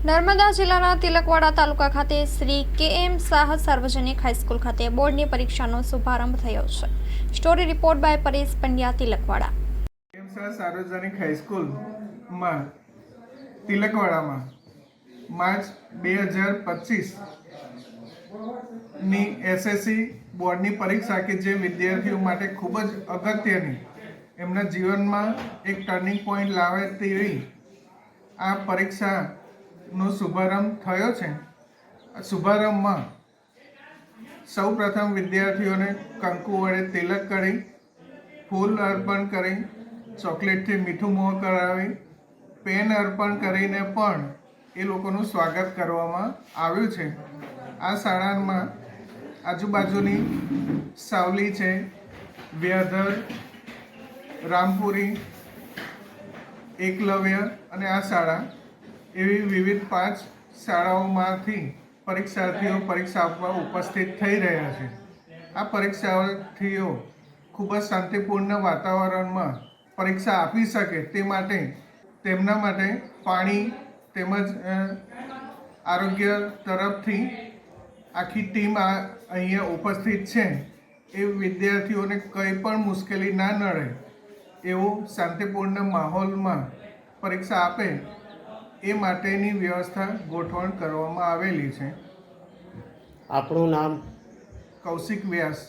નર્મદા જિલ્લાના તિલકવાડા તાલુકા ખાતે શ્રી કે.એમ. શાહ સાર્વજનિક હાઈસ્કૂલ ખાતે બોર્ડની પરીક્ષાનો શુભારંભ થયો છે. Story report by Paresh Pandya, Tilakwada. K M. Shah સાર્વજનિક હાઈસ્કૂલમાં તિલકવાડામાં માર્ચ 2025 ની એસએસસી બોર્ડની પરીક્ષા કે જે વિદ્યાર્થીઓ માટે ખૂબ જ અગત્યની, એમના જીવનમાં એક ટર્નિંગ પોઈન્ટ લાવે તેવી આ પરીક્ષાનો શુભારંભ થયો છે. શુભારંભમાં સૌપ્રથમ વિદ્યાર્થીઓને કંકુ વડે તિલક કરી, ફૂલ અર્પણ કરી, ચોકલેટથી મીઠું મોં કરાવી, પેન અર્પણ કરીને પણ એ લોકોનું સ્વાગત કરવામાં આવ્યું છે. આ શાળામાં આજુબાજુની સાવલી છે, વ્યાધર, રામપુરી, એકલવ્ય અને આ શાળા એવી વિવિધ 5 શાળાઓમાંથી પરીક્ષાર્થીઓ પરીક્ષા આપવા ઉપસ્થિત થઈ રહ્યા છે. આ પરીક્ષાર્થીઓ ખૂબ જ શાંતિપૂર્ણ વાતાવરણમાં પરીક્ષા આપી શકે તે માટે તેમના માટે પાણી તેમજ આરોગ્ય તરફથી આખી ટીમ અહીંયા ઉપસ્થિત છે. એ વિદ્યાર્થીઓને કંઈ પણ મુશ્કેલી ના નડે એવો શાંતિપૂર્ણ માહોલમાં પરીક્ષા આપે એ માટેની વ્યવસ્થા ગોઠવણ કરવામાં આવેલી છે. આપણું નામ? કૌશિક વ્યાસ.